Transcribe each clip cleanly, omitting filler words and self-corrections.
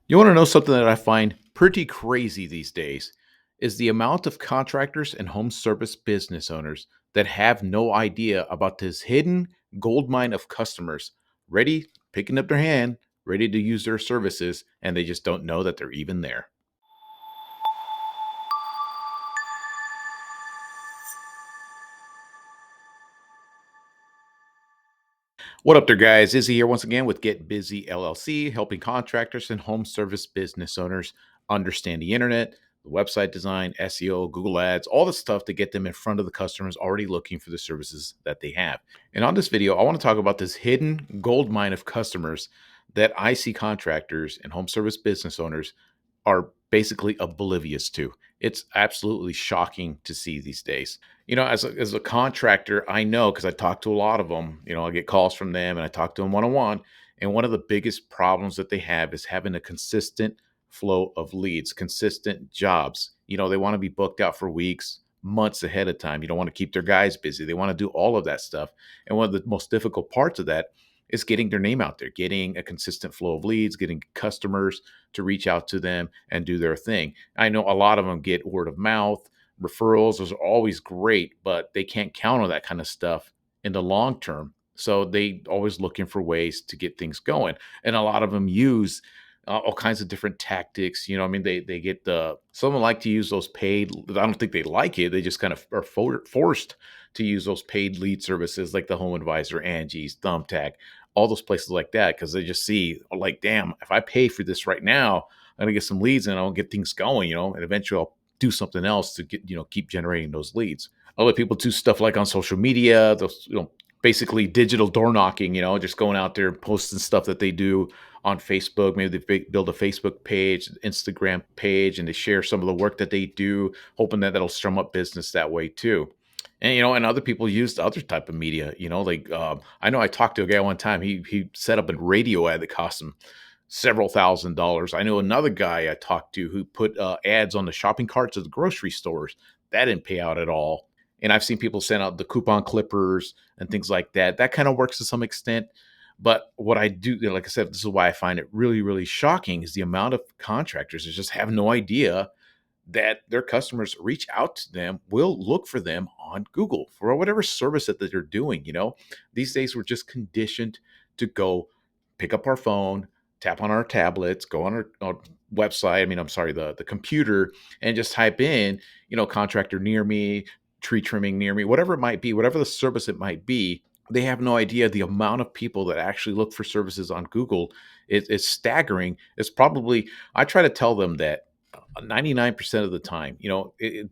You want to know something that I find pretty crazy these days is the amount of contractors and home service business owners that have no idea about this hidden gold mine of customers ready, picking up their hand, ready to use their services, and they just don't know that they're even there. What up there, guys? Izzy here once again with Get Busy LLC, helping contractors and home service business owners understand the internet, the website design, SEO, Google Ads, all the stuff to get them in front of the customers already looking for the services that they have. And on this video, I want to talk about this hidden gold mine of customers that I see contractors and home service business owners are basically oblivious to. It's absolutely shocking to see these days. As a contractor, I know because I talk to a lot of them. I get calls from them and I talk to them one on one. And one of the biggest problems that they have is having a consistent flow of leads, consistent jobs. They want to be booked out for weeks, months ahead of time. You don't want to keep their guys busy. They want to do all of that stuff. And one of the most difficult parts of that is getting their name out there, getting a consistent flow of leads, getting customers to reach out to them and do their thing. I know a lot of them get word of mouth, referrals. Those are always great, but they can't count on that kind of stuff in the long term. So they always looking for ways to get things going. And a lot of them use all kinds of different tactics. They get some of them like to use those paid. I don't think they like it. They just kind of are forced to use those paid lead services like the Home Advisor, Angie's, Thumbtack, all those places like that, because they just see like, damn, if I pay for this right now, I'm gonna get some leads and I'll get things going, and eventually I'll do something else to get, keep generating those leads. Other people do stuff like on social media, those, basically digital door knocking, just going out there and posting stuff that they do on Facebook. Maybe they build a Facebook page, Instagram page, and they share some of the work that they do, hoping that that'll strum up business that way too. And other people use other type of media. Like I know I talked to a guy one time. He set up a radio ad that cost him several $1,000s. I know another guy I talked to who put ads on the shopping carts of the grocery stores. That didn't pay out at all. And I've seen people send out the coupon clippers and things like that. That kind of works to some extent. But what I do, like I said, this is why I find it really, really shocking is the amount of contractors that just have no idea that their customers reach out to them, will look for them on Google for whatever service that they're doing. These days we're just conditioned to go pick up our phone, tap on our tablets, go on our website. I'm sorry, the computer, and just type in, contractor near me, tree trimming near me, whatever it might be, whatever the service it might be. They have no idea the amount of people that actually look for services on Google is staggering. It's probably, I try to tell them that 99% of the time,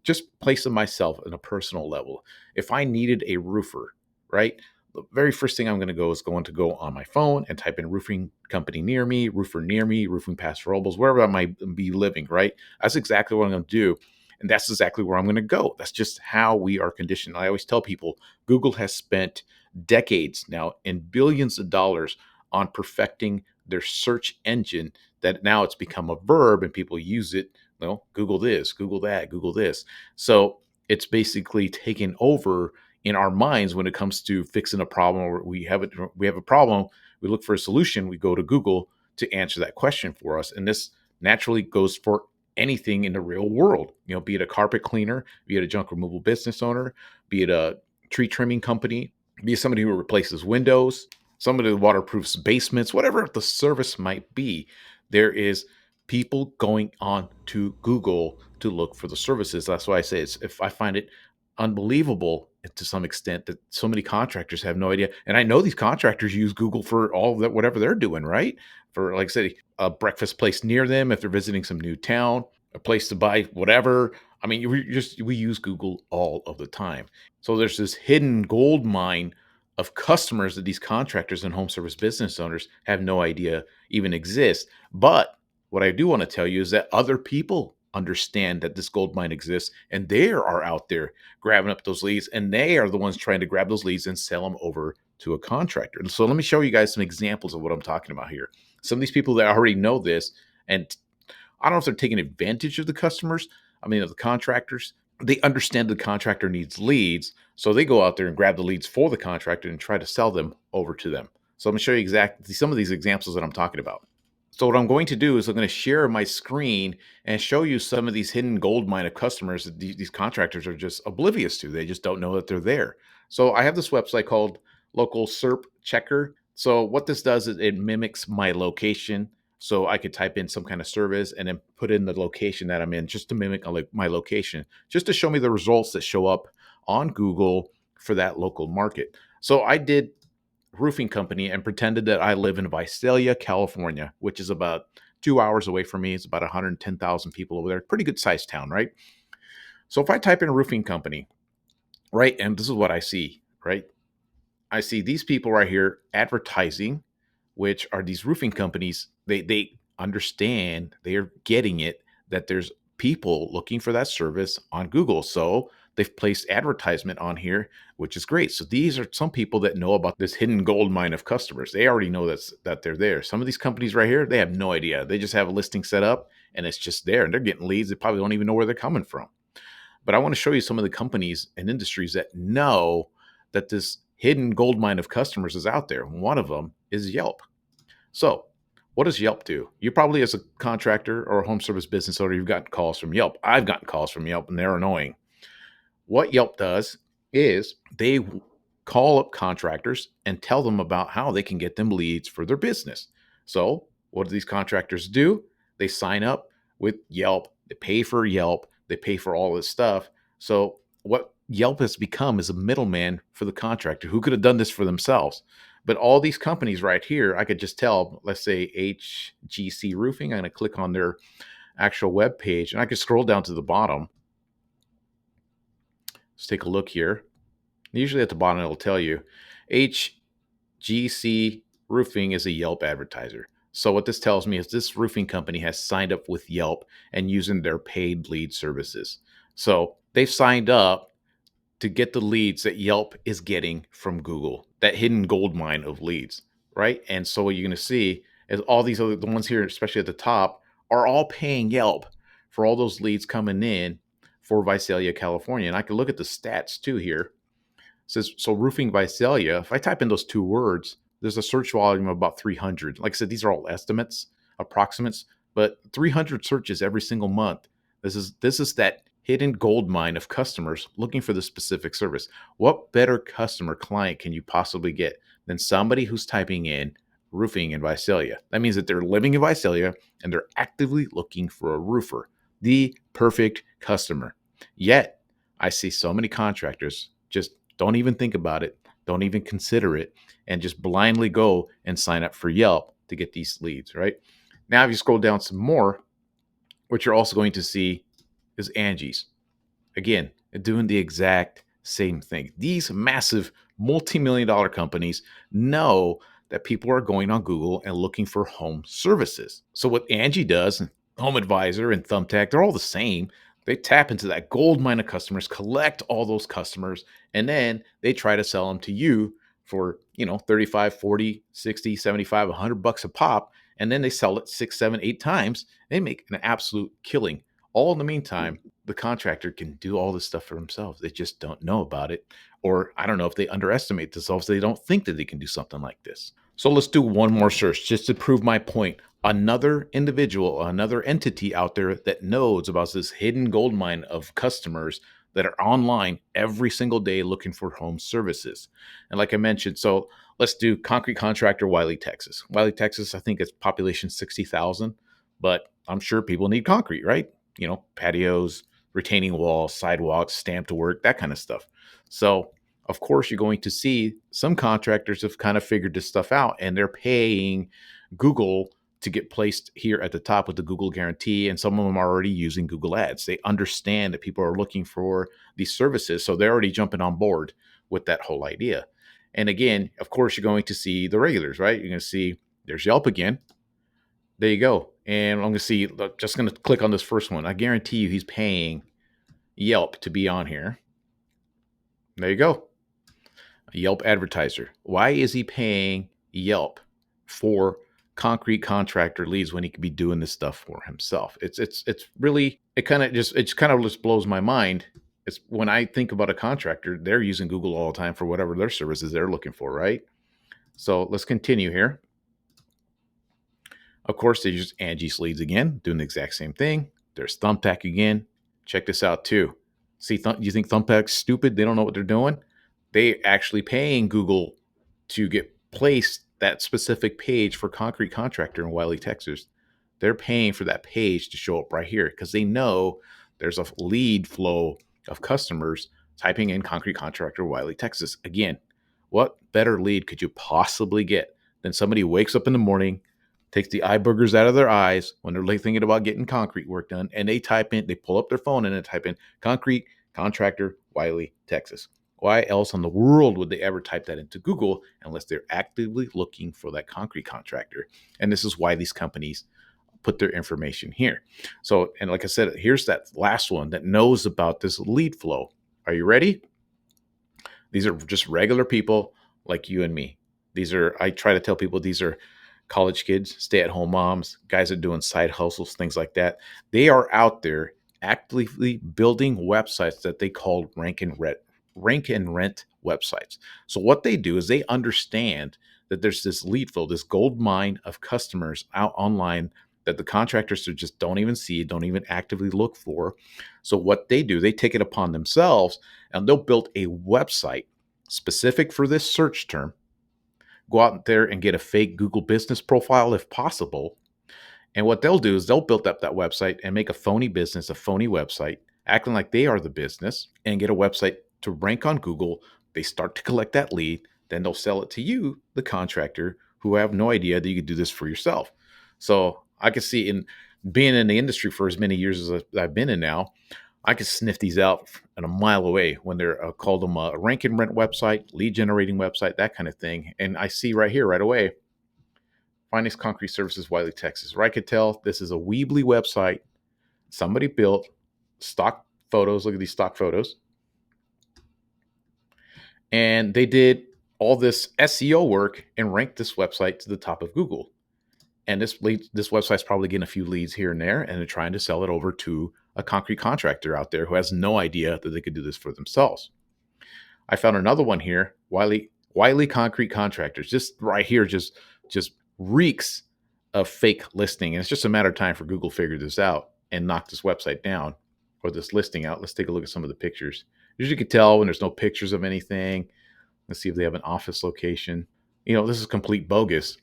just placing myself in a personal level. If I needed a roofer, right? The very first thing I'm going to go is going to go on my phone and type in roofing company near me, roofing past robles, wherever I might be living, right? That's exactly what I'm going to do. And that's exactly where I'm going to go. That's just how we are conditioned. I always tell people Google has spent decades now and billions of dollars on perfecting their search engine, that now it's become a verb and people use it. Well, Google this, Google that, Google this. So it's basically taken over in our minds when it comes to fixing a problem, or we have a problem, we look for a solution, we go to Google to answer that question for us. And this naturally goes for anything in the real world, be it a carpet cleaner, be it a junk removal business owner, be it a tree trimming company, be it somebody who replaces windows, somebody who waterproofs basements, whatever the service might be. There is people going on to Google to look for the services. That's why I say if I find it unbelievable to some extent that so many contractors have no idea. And I know these contractors use Google for all of that, whatever they're doing, right? For, like I said, a breakfast place near them, if they're visiting some new town, a place to buy whatever. We use Google all of the time. So there's this hidden gold mine of customers that these contractors and home service business owners have no idea even exist. But what I do want to tell you is that other people understand that this gold mine exists, and they are out there grabbing up those leads, and they are the ones trying to grab those leads and sell them over to a contractor. So let me show you guys some examples of what I'm talking about here. Some of these people that already know this, and I don't know if they're taking advantage of the customers, of the contractors. They understand the contractor needs leads, so they go out there and grab the leads for the contractor and try to sell them over to them. So I'm going to show you exactly some of these examples that I'm talking about. So what I'm going to do is I'm going to share my screen and show you some of these hidden gold mine of customers that these contractors are just oblivious to. They just don't know that they're there. So I have this website called Local SERP Checker. So what this does is it mimics my location. So I could type in some kind of service and then put in the location that I'm in just to mimic my location, just to show me the results that show up on Google for that local market. So I did roofing company and pretended that I live in Visalia, California, which is about 2 hours away from me. It's about 110,000 people over there. Pretty good sized town, right? So if I type in a roofing company, right, and this is what I see, right? I see these people right here advertising, which are these roofing companies. They understand, they are getting it that there's people looking for that service on Google. So they've placed advertisement on here, which is great. So these are some people that know about this hidden gold mine of customers. They already know that they're there. Some of these companies right here, they have no idea. They just have a listing set up and it's just there and they're getting leads. They probably don't even know where they're coming from. But I want to show you some of the companies and industries that know that this hidden gold mine of customers is out there. One of them is Yelp. So, what does Yelp do? You probably, as a contractor or a home service business owner, you've gotten calls from Yelp. I've gotten calls from Yelp, and they're annoying. What Yelp does is they call up contractors and tell them about how they can get them leads for their business. So, what do these contractors do? They sign up with Yelp, they pay for Yelp, they pay for all this stuff. So, what Yelp has become is a middleman for the contractor who could have done this for themselves. But all these companies right here, I could just tell, let's say HGC Roofing, I'm going to click on their actual web page and I can scroll down to the bottom. Let's take a look here. Usually at the bottom, it'll tell you HGC Roofing is a Yelp advertiser. So what this tells me is this roofing company has signed up with Yelp and using their paid lead services. So they've signed up to get the leads that Yelp is getting from Google, that hidden gold mine of leads, right? And so what you're going to see is all these other, the ones here, especially at the top, are all paying Yelp for all those leads coming in for Visalia, California. And I can look at the stats too here. It says, so roofing Visalia, if I type in those two words, there's a search volume of about 300. Like I said, these are all estimates, approximates, but 300 searches every single month. This is that hidden gold mine of customers looking for the specific service. What better customer client can you possibly get than somebody who's typing in roofing in Visalia? That means that they're living in Visalia and they're actively looking for a roofer, the perfect customer. Yet, I see so many contractors just don't even think about it, don't even consider it, and just blindly go and sign up for Yelp to get these leads, right? Now, if you scroll down some more, what you're also going to see is Angie's. Again, doing the exact same thing. These massive multi-million dollar companies know that people are going on Google and looking for home services. So what Angie does, and Home Advisor and Thumbtack, they're all the same. They tap into that gold mine of customers, collect all those customers, and then they try to sell them to you for, 35, 40, 60, 75, 100 bucks a pop. And then they sell it 6, 7, 8 times. They make an absolute killing. All in the meantime, the contractor can do all this stuff for themselves. They just don't know about it. Or I don't know if they underestimate themselves. They don't think that they can do something like this. So let's do one more search just to prove my point. Another individual, another entity out there that knows about this hidden gold mine of customers that are online every single day looking for home services. And like I mentioned, so let's do concrete contractor, Wiley, Texas. Wiley, Texas, I think it's population 60,000, but I'm sure people need concrete, right? Patios, retaining walls, sidewalks, stamped work, that kind of stuff. So, of course, you're going to see some contractors have kind of figured this stuff out and they're paying Google to get placed here at the top with the Google guarantee. And some of them are already using Google Ads. They understand that people are looking for these services. So they're already jumping on board with that whole idea. And again, of course, you're going to see the regulars, right? You're going to see there's Yelp again. There you go. And I'm going to see, just going to click on this first one. I guarantee you he's paying Yelp to be on here. There you go. A Yelp advertiser. Why is he paying Yelp for concrete contractor leads when he could be doing this stuff for himself? It's really, it kind of just blows my mind. It's when I think about a contractor, they're using Google all the time for whatever their services they're looking for, right? So let's continue here. Of course, there's Angie's Leads again, doing the exact same thing. There's Thumbtack again. Check this out too. See, you think Thumbtack's stupid? They don't know what they're doing. They actually paying Google to get placed that specific page for concrete contractor in Wiley, Texas. They're paying for that page to show up right here because they know there's a lead flow of customers typing in concrete contractor Wiley, Texas. Again, what better lead could you possibly get than somebody who wakes up in the morning, takes the eye boogers out of their eyes when they're thinking about getting concrete work done, and they pull up their phone and type in concrete contractor Wiley, Texas. Why else in the world would they ever type that into Google unless they're actively looking for that concrete contractor? And this is why these companies put their information here. So, and like I said, here's that last one that knows about this lead flow. Are you ready? These are just regular people like you and me. I try to tell people these are college kids, stay at home moms, guys that are doing side hustles, things like that. They are out there actively building websites that they call rank and rent websites. So what they do is they understand that there's this lead flow, this gold mine of customers out online that the contractors just don't even see, don't even actively look for. So what they do, they take it upon themselves and they'll build a website specific for this search term, go out there and get a fake Google business profile if possible. And what they'll do is they'll build up that website and make a phony business, a phony website, acting like they are the business and get a website to rank on Google. They start to collect that lead, then they'll sell it to you, the contractor, who have no idea that you could do this for yourself. So I can see in being in the industry for as many years as I've been in now, I can sniff these out at a mile away when they're called them a rank and rent website, lead generating website, that kind of thing. And I see right here, right away, Finest Concrete Services, Wiley, Texas. Where I could tell this is a Weebly website somebody built, stock photos. Look at these stock photos. And they did all this SEO work and ranked this website to the top of Google. And this website's probably getting a few leads here and there, and they're trying to sell it over to a concrete contractor out there who has no idea that they could do this for themselves. I found another one here, Wiley Concrete Contractors. Just right here, just reeks of fake listing. And it's just a matter of time for Google to figure this out and knock this website down or this listing out. Let's take a look at some of the pictures. As you can tell, when there's no pictures of anything, let's see if they have an office location. This is complete bogus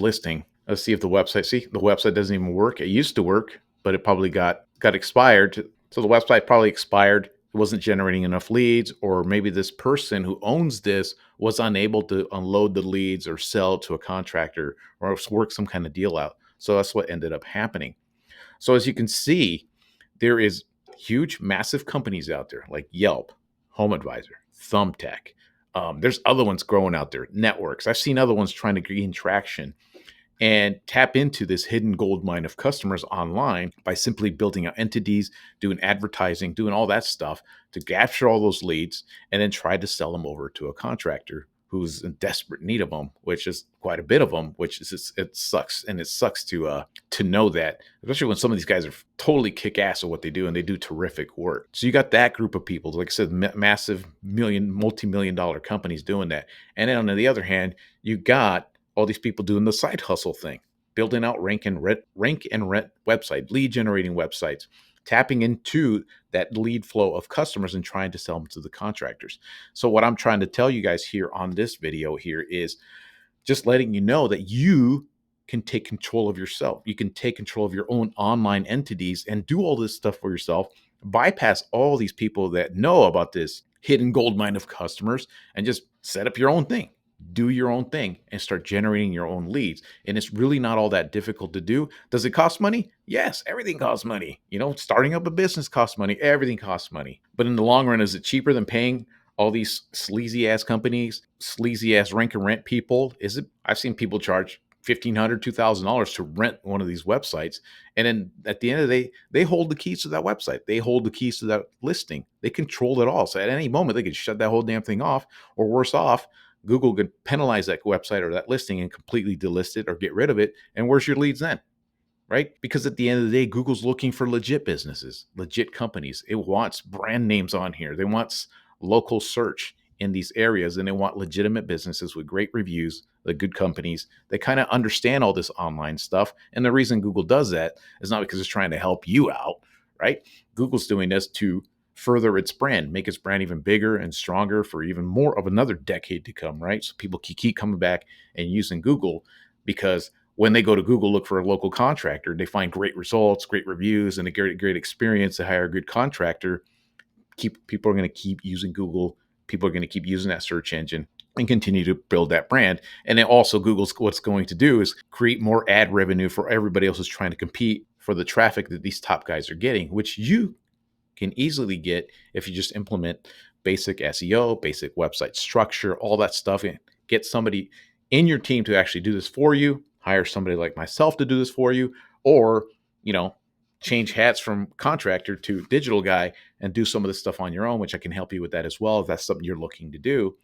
listing. Let's see if the website doesn't even work. It used to work, but it probably got expired. So the website probably expired. It wasn't generating enough leads, or maybe this person who owns this was unable to unload the leads or sell to a contractor or work some kind of deal out. So that's what ended up happening. So as you can see, there is huge, massive companies out there like Yelp, Home Advisor, Thumbtack. There's other ones growing out there, networks. I've seen other ones trying to gain traction and tap into this hidden gold mine of customers online by simply building out entities, doing advertising, doing all that stuff to capture all those leads and then try to sell them over to a contractor who's in desperate need of them, which is quite a bit of them, which is it sucks. And it sucks to know that, especially when some of these guys are totally kick ass at what they do and they do terrific work. So you got that group of people, like I said, massive multi-million dollar companies doing that. And then on the other hand, you got all these people doing the side hustle thing, building out rank and rent website, lead generating websites, tapping into that lead flow of customers and trying to sell them to the contractors. So what I'm trying to tell you guys here on this video here is just letting you know that you can take control of yourself. You can take control of your own online entities and do all this stuff for yourself. Bypass all these people that know about this hidden gold mine of customers and just set up your own thing. Do your own thing and start generating your own leads. And it's really not all that difficult to do. Does it cost money? Yes, everything costs money. Starting up a business costs money. Everything costs money. But in the long run, is it cheaper than paying all these sleazy ass companies, sleazy ass rank and rent people? Is it? I've seen people charge $1,500, $2,000 to rent one of these websites. And then at the end of the day, they hold the keys to that website. They hold the keys to that listing. They control it all. So at any moment, they could shut that whole damn thing off, or worse off, Google could penalize that website or that listing and completely delist it or get rid of it. And where's your leads then? Right? Because at the end of the day, Google's looking for legit businesses, legit companies. It wants brand names on here. They want local search in these areas, and they want legitimate businesses with great reviews, the good companies that kind of understand all this online stuff. And the reason Google does that is not because it's trying to help you out, right? Google's doing this to further its brand, make its brand even bigger and stronger for even more of another decade to come, right? So people can keep coming back and using Google, because when they go to Google, look for a local contractor, they find great results, great reviews, and a great experience. They hire a good contractor. People are going to keep using Google. People are going to keep using that search engine and continue to build that brand. And then also Google's what's going to do is create more ad revenue for everybody else who's trying to compete for the traffic that these top guys are getting, which you can easily get if you just implement basic SEO, basic website structure, all that stuff, and get somebody in your team to actually do this for you. Hire somebody like myself to do this for you, or you know, change hats from contractor to digital guy and do some of this stuff on your own, which I can help you with that as well if that's something you're looking to do,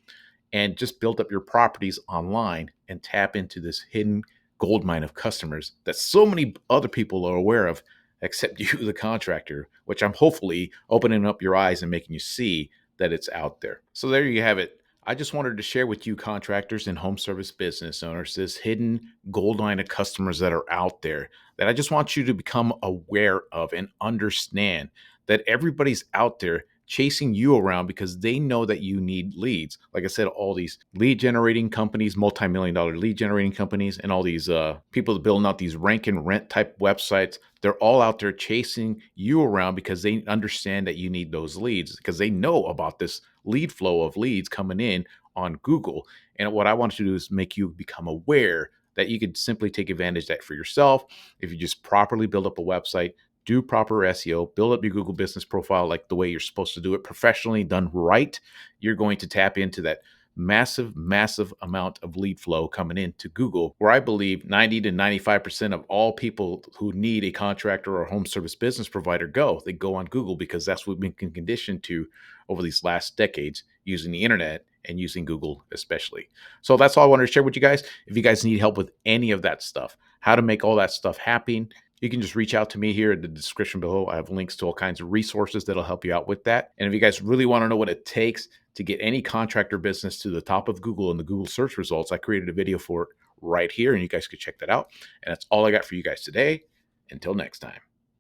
and just build up your properties online and tap into this hidden gold mine of customers that so many other people are aware of except you, the contractor, which I'm hopefully opening up your eyes and making you see that it's out there. So there you have it. I just wanted to share with you, contractors and home service business owners, this hidden gold mine of customers that are out there that I just want you to become aware of and understand that everybody's out there chasing you around because they know that you need leads. Like I said, all these lead generating companies, multi-million dollar lead generating companies, and all these people building out these rank and rent type websites, they're all out there chasing you around because they understand that you need those leads, because they know about this lead flow of leads coming in on Google. And what I want to do is make you become aware that you could simply take advantage of that for yourself if you just properly build up a website, do proper SEO, build up your Google business profile like the way you're supposed to do it, professionally done right. You're going to tap into that massive amount of lead flow coming into Google, where I believe 90 to 95% of all people who need a contractor or home service business provider go. They go on Google because that's what we've been conditioned to over these last decades, using the internet and using Google especially. So that's all I wanted to share with you guys. If you guys need help with any of that stuff, how to make all that stuff happen, you can just reach out to me here in the description below. I have links to all kinds of resources that'll help you out with that. And if you guys really want to know what it takes to get any contractor business to the top of Google in the Google search results, I created a video for it right here, and you guys could check that out. And that's all I got for you guys today. Until next time.